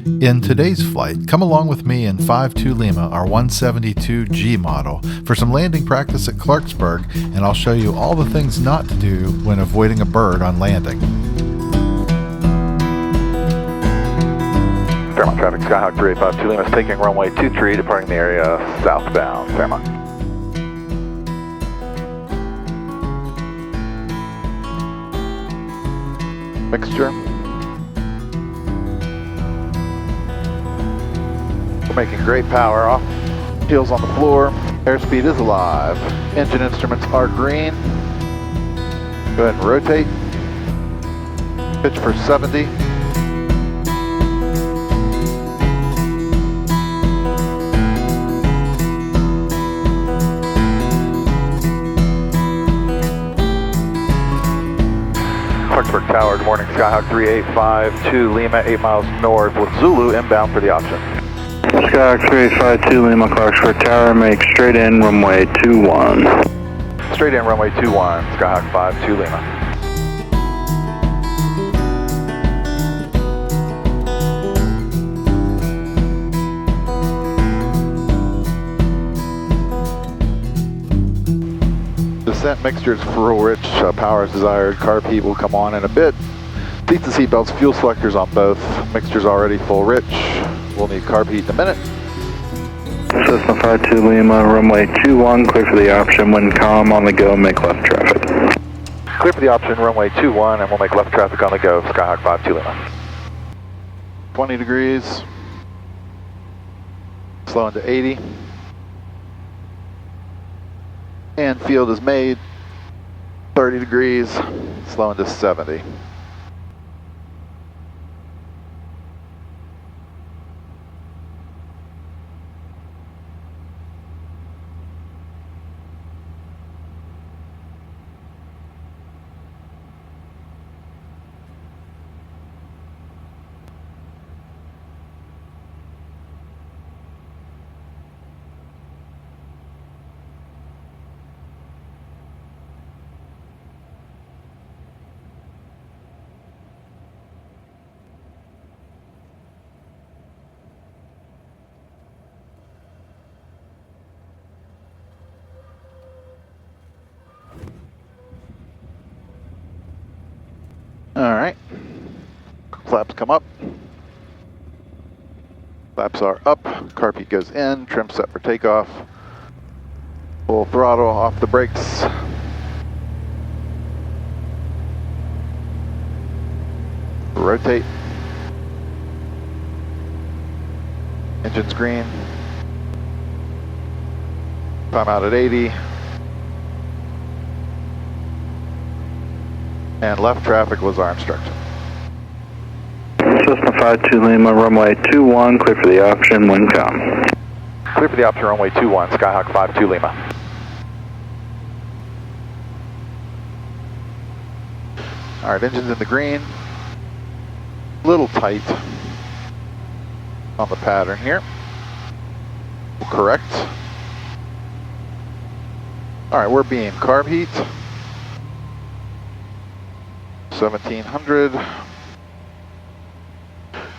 In today's flight, come along with me in 52 Lima, our 172G model, for some landing practice at Clarksburg, and I'll show you all the things not to do when avoiding a bird on landing. Fairmont traffic, Skyhawk 3852 Lima is taking runway 23, departing the area southbound, Fairmont. Mixture. We're making great power off. Heels on the floor. Airspeed is alive. Engine instruments are green. Go ahead and rotate. Pitch for 70. Clarksburg Tower, good morning. Skyhawk 3852 Lima, 8 miles north with Zulu inbound for the option. Skyhawk 3852 Lima, Clarksburg Tower, make straight in runway 21. Straight in runway 21, Skyhawk 52 Lima. Descent mixture is fuel rich, power is desired, carb heat will come on in a bit. Seats and seat belts, fuel selectors on both. Mixture's already full rich. We'll need carb heat in a minute. Cessna 52 Lima, runway 21, clear for the option, wind calm, on the go, make left traffic. Clear for the option, runway 21, and we'll make left traffic on the go, Skyhawk 52 Lima. 20 degrees. Slowing to 80. And field is made, 30 degrees, slowing to 70. Alright, flaps come up, flaps are up, carb heat goes in, trim set for takeoff, full throttle, off the brakes, rotate, engine's green, time out at 80, and left traffic was our instruction. Cessna 52 Lima, runway 21, clear for the option, wind calm. Clear for the option, runway 21, Skyhawk 52 Lima. Alright, engine's in the green. Little tight on the pattern here. We'll correct. Alright, we're being carb heat. 1700.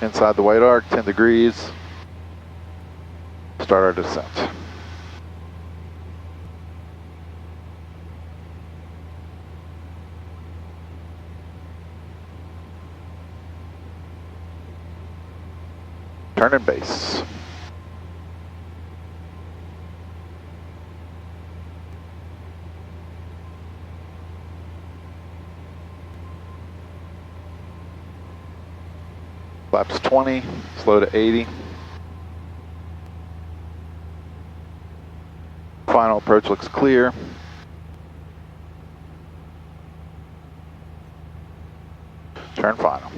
Inside the white arc, 10 degrees. Start our descent. Turn and base. Flaps 20, slow to 80. Final approach looks clear. Turn final.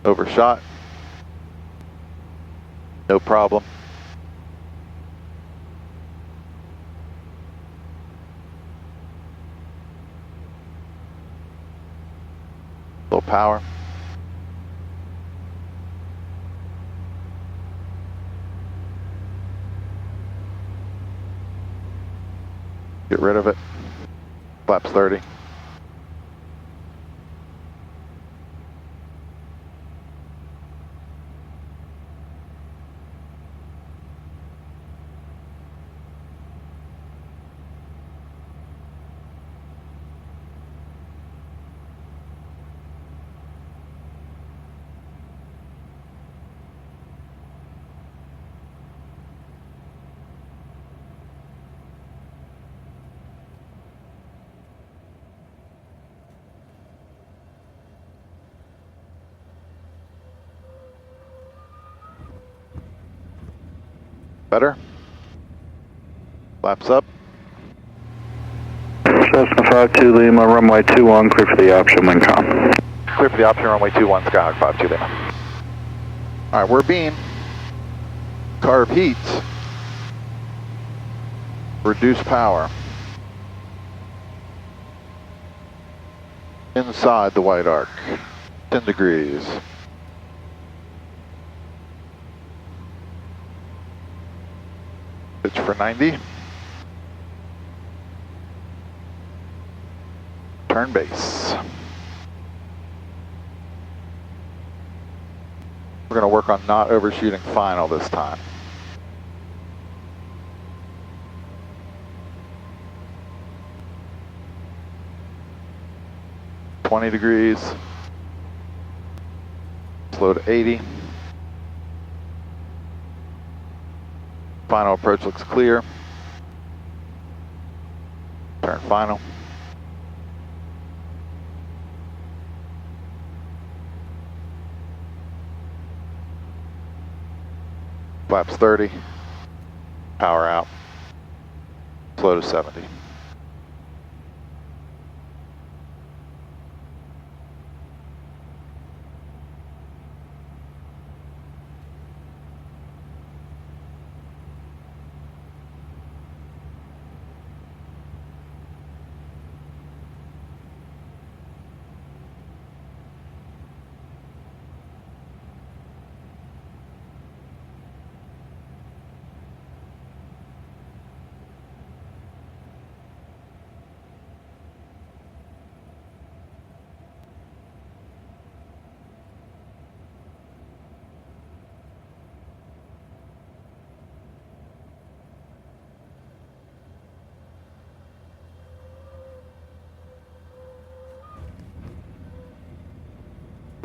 Overshot. No problem. Low power. Get rid of it. Flaps 30. Better. Flaps up. Cessna 52 Lima, runway 21, clear for the option, wind calm. Clear for the option, runway 21, Skyhawk 52 Lima. Alright, we're beam. Carb heats. Reduce power. Inside the white arc. 10 degrees. Pitch for 90. Turn base. We're going to work on not overshooting final this time. $20 degrees. Slow to 80. Final approach looks clear. Turn final. Flaps 30. Power out. Slow to 70.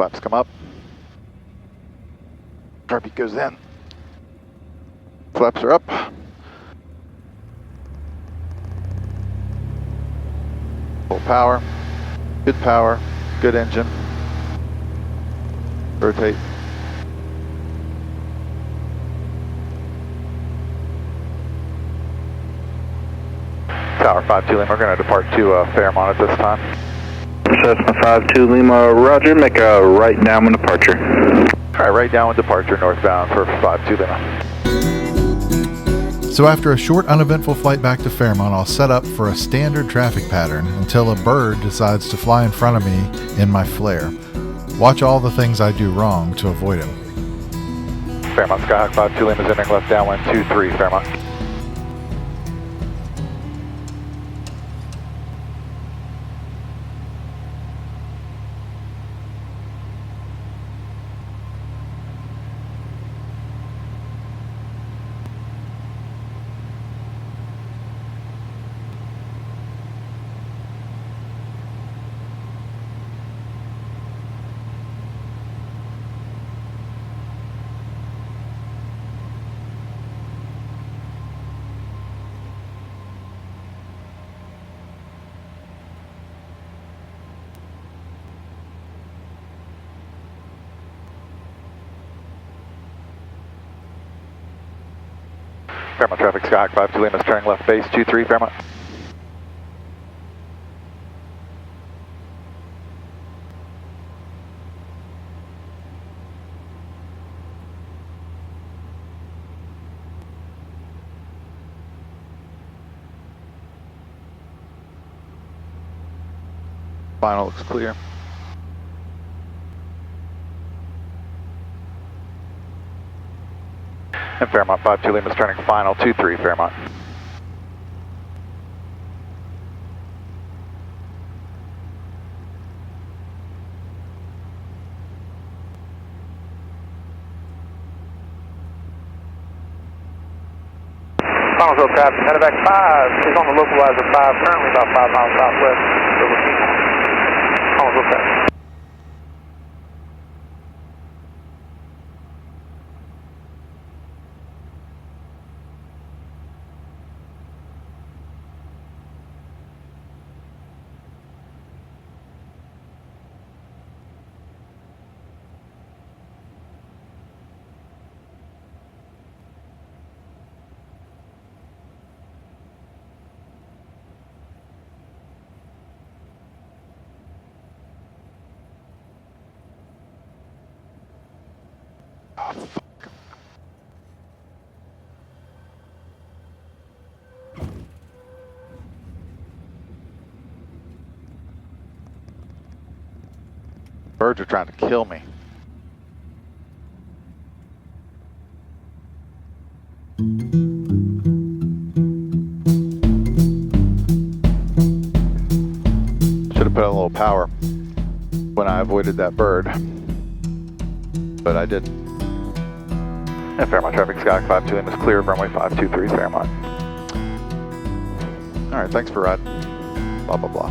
Flaps come up. Carpet goes in. Flaps are up. Full power. Good power. Good engine. Rotate. Tower 52 Lima, we're going to depart to Fairmont at this time. Cessna 52 Lima, roger, make a right downwind departure. Alright, right downwind departure northbound for 52 Lima. So after a short uneventful flight back to Fairmont, I'll set up for a standard traffic pattern until a bird decides to fly in front of me in my flare. Watch all the things I do wrong to avoid him. Fairmont Skyhawk 52 Lima is entering left downwind 23 Fairmont. Fairmont traffic, Skyhawk 52 Lima is turning left base 23 Fairmont. Final looks clear. And Fairmont 52 Lima is turning final 23 Fairmont. Final field traffic, Medevac 5 is on the localizer 5, currently about 5 miles southwest. Final field traffic. Ah, fuck. Birds are trying to kill me. Should have put on a little power when I avoided that bird, but I didn't. And Fairmont traffic, Skyhawk 52 Lima is clear of runway 523 Fairmont. All right, thanks for riding. Blah, blah, blah.